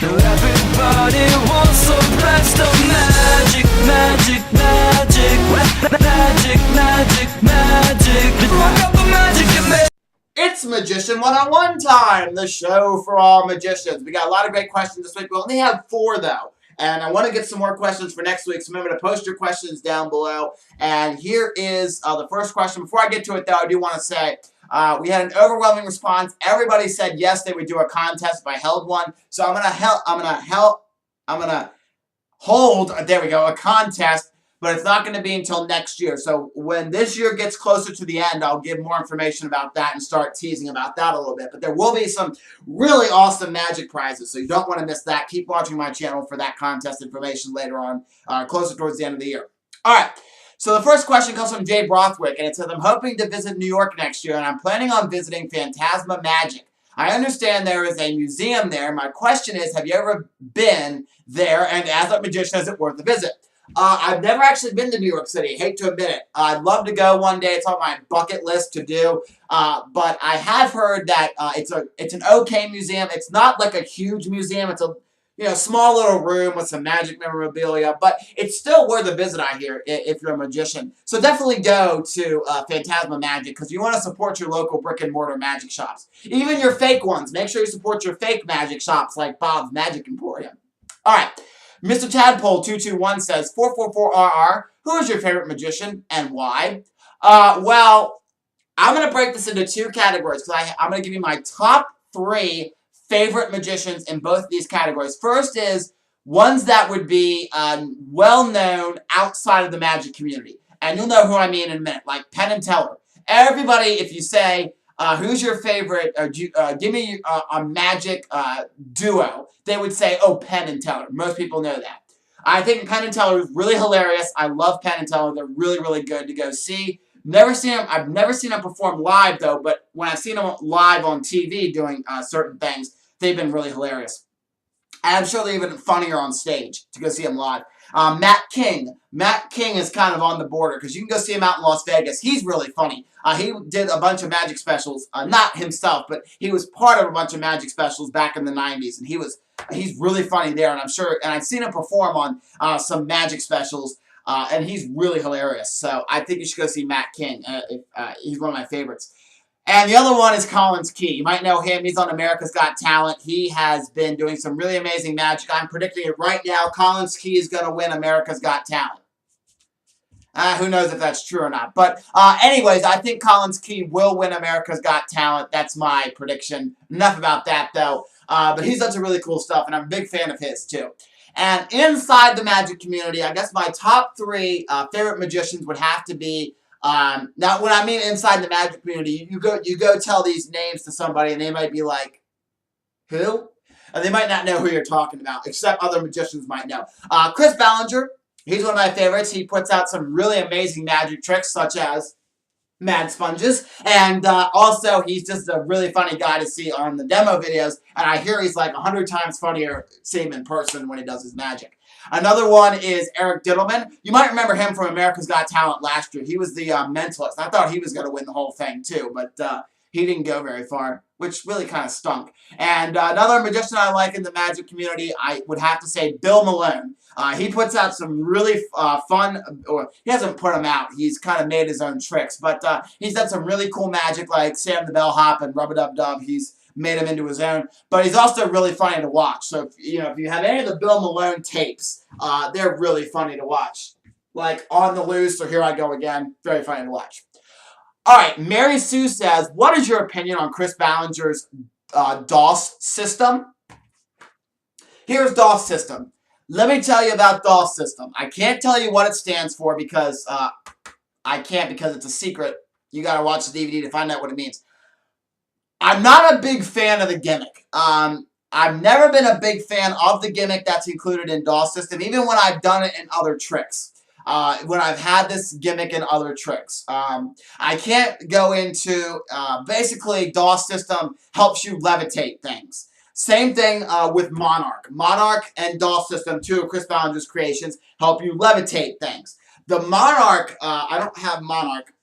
Everybody wants some blast of magic, magic, magic, magic, magic, magic. I got the magic in me. It's Magician 101 time, the show for all magicians. We got a lot of great questions this week. We only have 4 though. And I want to get some more questions for next week, so remember to post your questions down below. And here is the first question. Before I get to it though, I do want to say we had an overwhelming response. Everybody said yes, they would do a contest if I held one. So I'm gonna hold, there we go, a contest, but it's not going to be until next year. So when this year gets closer to the end, I'll give more information about that and start teasing about that a little bit. But there will be some really awesome magic prizes, so you don't want to miss that. Keep watching my channel for that contest information later on, closer towards the end of the year. All right. So the first question comes from Jay Brothwick, and it says, I'm hoping to visit New York next year, and I'm planning on visiting Phantasma Magic. I understand there is a museum there. My question is, have you ever been there, and as a magician, is it worth a visit? I've never actually been to New York City. Hate to admit it. I'd love to go one day. It's on my bucket list to do. But I have heard that it's an okay museum. It's not like a huge museum. It's a small little room with some magic memorabilia, but it's still worth a visit, I hear, if you're a magician. So definitely go to Phantasma Magic, because you want to support your local brick-and-mortar magic shops. Even your fake ones. Make sure you support your fake magic shops like Bob's Magic Emporium. All right. Mr. Tadpole221 says, 444RR, who is your favorite magician and why? Well, I'm going to break this into 2 categories, because I'm going to give you my top 3 favorite magicians in both of these categories. First is ones that would be well-known outside of the magic community. And you'll know who I mean in a minute, like Penn and Teller. Everybody, if you say, who's your favorite, give me a magic duo, they would say, oh, Penn and Teller. Most people know that. I think Penn and Teller is really hilarious. I love Penn and Teller. They're really, really good to go see. I've never seen them perform live, though, but when I've seen them live on TV doing certain things, they've been really hilarious. And I'm sure they're even funnier on stage to go see them live. Matt King. Matt King is kind of on the border, because you can go see him out in Las Vegas. He's really funny. He did a bunch of magic specials. Not himself, but he was part of a bunch of magic specials back in the 90s. And he's really funny there. And I'm sure, and I've seen him perform on some magic specials. And he's really hilarious. So I think you should go see Matt King. He's one of my favorites. And the other one is Collins Key. You might know him. He's on America's Got Talent. He has been doing some really amazing magic. I'm predicting it right now. Collins Key is going to win America's Got Talent. Who knows if that's true or not. But anyways, I think Collins Key will win America's Got Talent. That's my prediction. Enough about that, though. But he's done some really cool stuff, and I'm a big fan of his, too. And inside the magic community, I guess my top 3 favorite magicians would have to be... now, when I mean inside the magic community, you go tell these names to somebody, and they might be like, who? And they might not know who you're talking about, except other magicians might know. Chris Ballinger, he's one of my favorites. He puts out some really amazing magic tricks, such as Mad Sponges. And also, he's just a really funny guy to see on the demo videos. And I hear he's like 100 times funnier seeing him in person when he does his magic. Another one is Eric Dittelman. You might remember him from America's Got Talent last year. He was the mentalist. I thought he was going to win the whole thing, too. But he didn't go very far, which really kind of stunk. And another magician I like in the magic community, I would have to say Bill Malone. He puts out some really fun, or he hasn't put them out. He's kind of made his own tricks. But he's done some really cool magic like Sam the Bellhop and Rub-a-Dub-Dub. He's made him into his own. But he's also really funny to watch. So, if you have any of the Bill Malone tapes, they're really funny to watch. Like On the Loose or Here I Go Again. Very funny to watch. All right, Mary Sue says, what is your opinion on Chris Ballinger's DOS system? Here's DOS system. Let me tell you about DOS system. I can't tell you what it stands for because it's a secret. You got to watch the DVD to find out what it means. I'm not a big fan of the gimmick. I've never been a big fan of the gimmick that's included in DOS system, even when I've done it in other tricks. When I've had this gimmick in other tricks. I can't go into, basically DOS system helps you levitate things. Same thing with Monarch. Monarch and DOS system, 2 of Chris Ballinger's creations, help you levitate things. The Monarch, I don't have Monarch.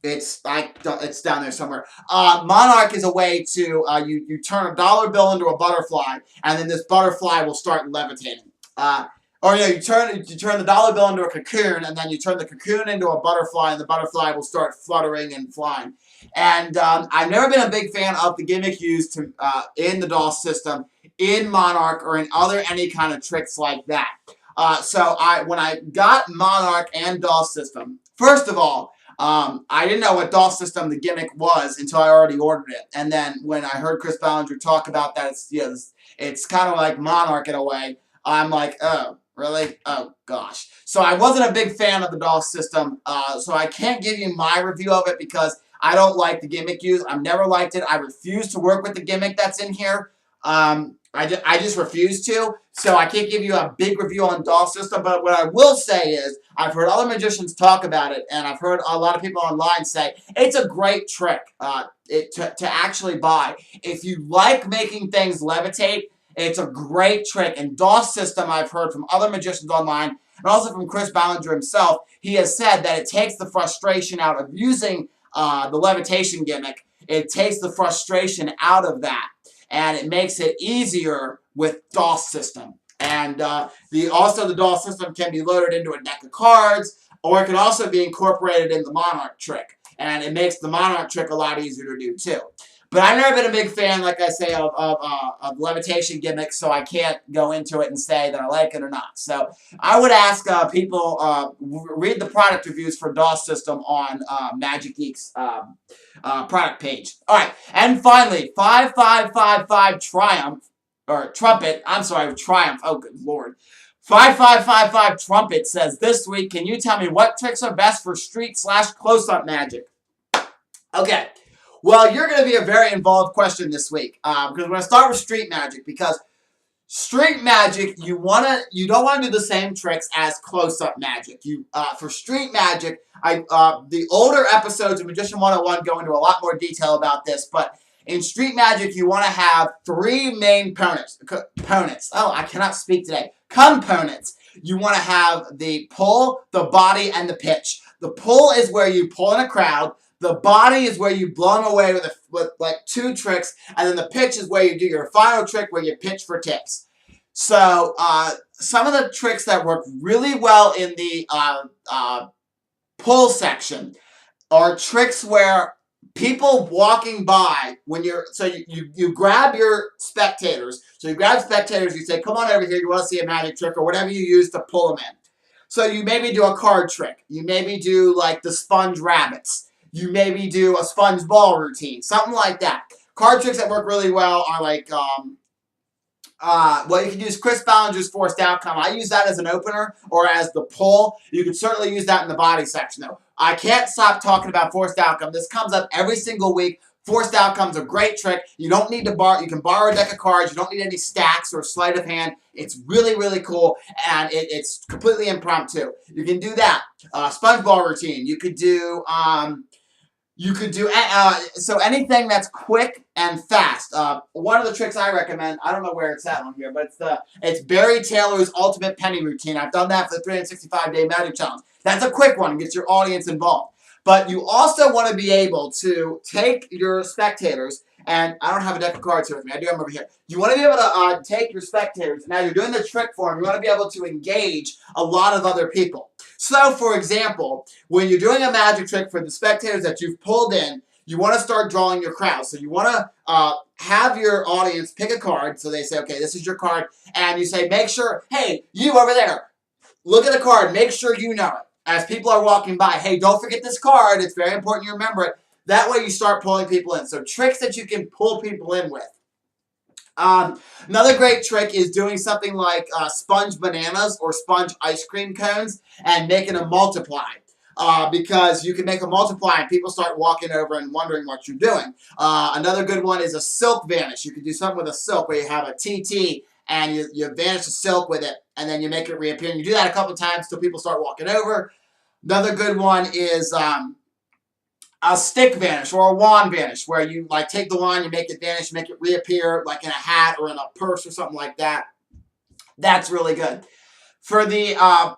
It's it's down there somewhere. Monarch is a way to you turn a dollar bill into a butterfly, and then this butterfly will start levitating. Or you turn the dollar bill into a cocoon, and then you turn the cocoon into a butterfly, and the butterfly will start fluttering and flying. And I've never been a big fan of the gimmick used to in the DOS system, in Monarch, or in any kind of tricks like that. So when I got Monarch and DOS system, first of all, I didn't know what DOS system the gimmick was until I already ordered it. And then when I heard Chris Ballinger talk about that, it's kind of like Monarch in a way. I'm like, oh, really? Oh, gosh. So I wasn't a big fan of the DOS system. So I can't give you my review of it because I don't like the gimmick used. I've never liked it. I refuse to work with the gimmick that's in here. I just refuse to, so I can't give you a big review on DOS system, but what I will say is I've heard other magicians talk about it, and I've heard a lot of people online say it's a great trick to actually buy. If you like making things levitate, it's a great trick, and DOS system I've heard from other magicians online, and also from Chris Ballinger himself, he has said that it takes the frustration out of using the levitation gimmick. It takes the frustration out of that. And it makes it easier with DOS system. And also the DOS system can be loaded into a deck of cards, or it can also be incorporated in the Monarch trick. And it makes the Monarch trick a lot easier to do too. But I've never been a big fan, like I say, of levitation gimmicks, so I can't go into it and say that I like it or not. So I would ask people, read the product reviews for DOS system on Magic Geek's product page. All right, and finally, 5555 Trumpet. I'm sorry, Triumph. Oh, good Lord. 5555 Trumpet says, this week, can you tell me what tricks are best for street/close-up magic? Okay. Well, you're going to be a very involved question this week because we're going to start with street magic because street magic, you don't want to do the same tricks as close-up magic. For street magic, the older episodes of Magician 101 go into a lot more detail about this, but in street magic, you want to have three main components. Oh, I cannot speak today. Components. You want to have the pull, the body, and the pitch. The pull is where you pull in a crowd. The body is where you blow them away with like two tricks, and then the pitch is where you do your final trick where you pitch for tips. So some of the tricks that work really well in the pull section are tricks where people walking by, you grab your spectators. So you grab spectators, you say, come on over here, you want to see a magic trick or whatever you use to pull them in. So you maybe do a card trick. You maybe do like the sponge rabbits. You maybe do a sponge ball routine, something like that. Card tricks that work really well are like, well, you can use Chris Ballinger's Forced Outcome. I use that as an opener or as the pull. You can certainly use that in the body section, though. I can't stop talking about Forced Outcome. This comes up every single week. Forced Outcome's a great trick. You don't need to borrow. You can borrow a deck of cards. You don't need any stacks or sleight of hand. It's really, really cool, and it's completely impromptu. You can do that. Sponge ball routine. You could do... so anything that's quick and fast. One of the tricks I recommend, I don't know where it's at on here, but it's Barry Taylor's Ultimate Penny Routine. I've done that for the 365-day Magic Challenge. That's a quick one. It gets your audience involved. But you also want to be able to take your spectators, and I don't have a deck of cards here with me. I do have them over here. You want to be able to take your spectators, and now you're doing the trick for them, you want to be able to engage a lot of other people. So, for example, when you're doing a magic trick for the spectators that you've pulled in, you want to start drawing your crowd. So you want to have your audience pick a card. So they say, okay, this is your card. And you say, make sure, hey, you over there, look at the card. Make sure you know it. As people are walking by, hey, don't forget this card. It's very important you remember it. That way you start pulling people in. So tricks that you can pull people in with. Another great trick is doing something like sponge bananas or sponge ice cream cones and making them multiply. Because you can make a multiply and people start walking over and wondering what you're doing. Another good one is a silk vanish. You can do something with a silk where you have a TT and you vanish the silk with it and then you make it reappear. And you do that a couple times till people start walking over. Another good one is a stick vanish or a wand vanish where you like take the wand, you make it vanish, make it reappear like in a hat or in a purse or something like that. That's really good. For the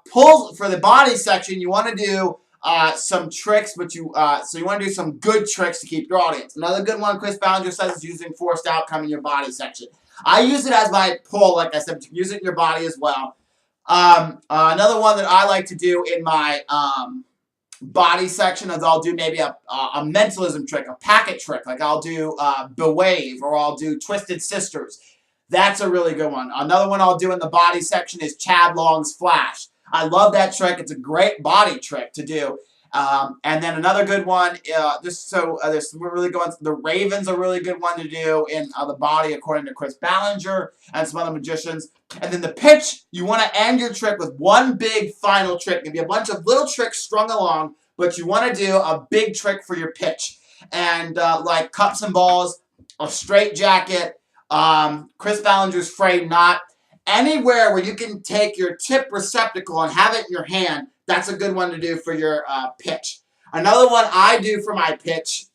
for the body section, you want to do some tricks, but so you want to do some good tricks to keep your audience. Another good one Chris Ballinger says is using forced outcome in your body section. I use it as my pull, like I said, but you can use it in your body as well. Another one that I like to do in my body section is I'll do maybe a mentalism trick, a packet trick, like I'll do Bewave, or I'll do Twisted Sisters. That's a really good one. Another one I'll do in the body section is Chad Long's Flash. I love that trick. It's a great body trick to do. And then another good one, there's some really good ones. The Ravens are a really good one to do in the body, according to Chris Ballinger and some other magicians. And then the pitch, you want to end your trick with one big final trick. It can be a bunch of little tricks strung along, but you want to do a big trick for your pitch. And like cups and balls, a straight jacket, Chris Ballinger's Frayed Knot. Anywhere where you can take your tip receptacle and have it in your hand, that's a good one to do for your pitch. Another one I do for my pitch,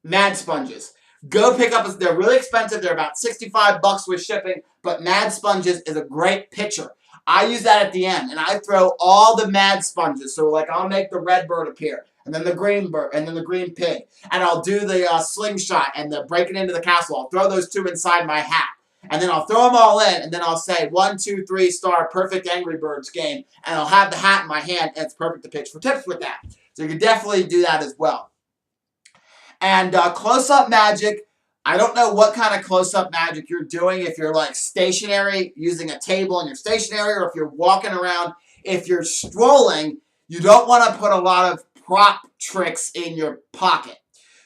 Mad Sponges. Go pick up, they're really expensive. They're about $65 with shipping, but Mad Sponges is a great pitcher. I use that at the end, and I throw all the Mad Sponges. So like I'll make the red bird appear, and then the green bird, and then the green pig. And I'll do the slingshot and the break it into the castle. I'll throw those two inside my hat. And then I'll throw them all in, and then I'll say 1, 2, 3 star perfect Angry Birds game, and I'll have the hat in my hand, and it's perfect to pitch for tips with that. So you can definitely do that as well. And close-up magic, I don't know what kind of close-up magic you're doing, if you're like stationary, using a table in your stationary, or if you're walking around. If you're strolling, you don't want to put a lot of prop tricks in your pocket.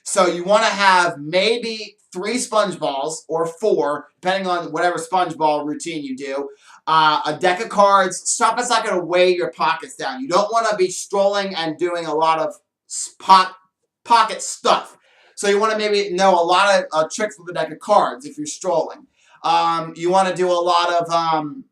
So you want to have maybe 3 sponge balls, or 4, depending on whatever sponge ball routine you do. A deck of cards, stuff that's not going to weigh your pockets down. You don't want to be strolling and doing a lot of pocket stuff. So you want to maybe know a lot of tricks with a deck of cards if you're strolling. You want to do a lot of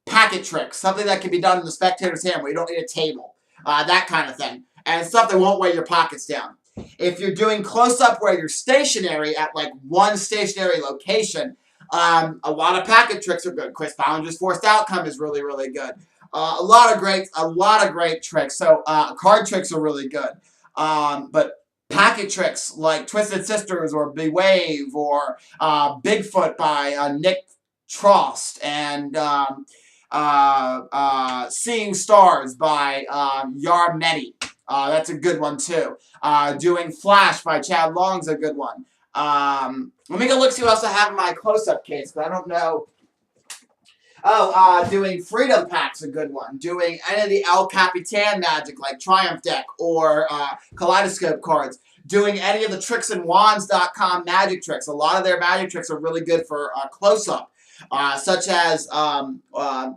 packet tricks, something that can be done in the spectator's hand where you don't need a table, that kind of thing. And stuff that won't weigh your pockets down. If you're doing close-up where you're stationary at like one stationary location, a lot of packet tricks are good. Chris Ballinger's Forced Outcome is really, really good. A lot of great tricks. So card tricks are really good. But packet tricks like Twisted Sisters or Bewave or Bigfoot by Nick Trost and Seeing Stars by Yarmedi. That's a good one too. Doing Flash by Chad Long's a good one. Let me go look see what else I have in my close-up case, because I don't know. Oh, doing Freedom Pack's a good one. Doing any of the El Capitan magic like Triumph Deck or Kaleidoscope cards. Doing any of the tricksandwands.com magic tricks. A lot of their magic tricks are really good for close-up. Such as, like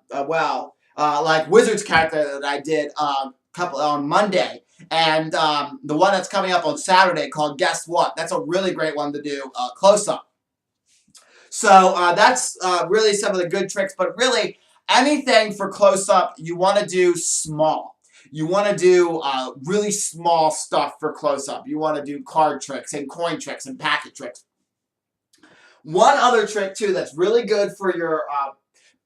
Wizard's character that I did on Monday. And the one that's coming up on Saturday called Guess What? That's a really great one to do close-up. So that's really some of the good tricks. But really, anything for close-up, you want to do small. You want to do really small stuff for close-up. You want to do card tricks and coin tricks and packet tricks. One other trick, too, that's really good for your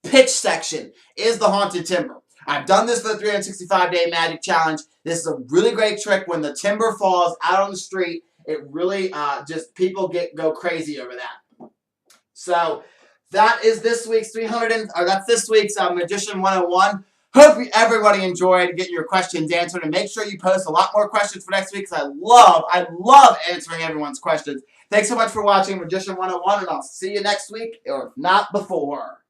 pitch section is the Haunted Timber. I've done this for the 365-day Magic Challenge. This is a really great trick. When the timber falls out on the street, it really just people go crazy over that. So that is this week's that's this week's Magician 101. Hope everybody enjoyed getting your questions answered, and make sure you post a lot more questions for next week, because I love answering everyone's questions. Thanks so much for watching Magician 101, and I'll see you next week, or if not before.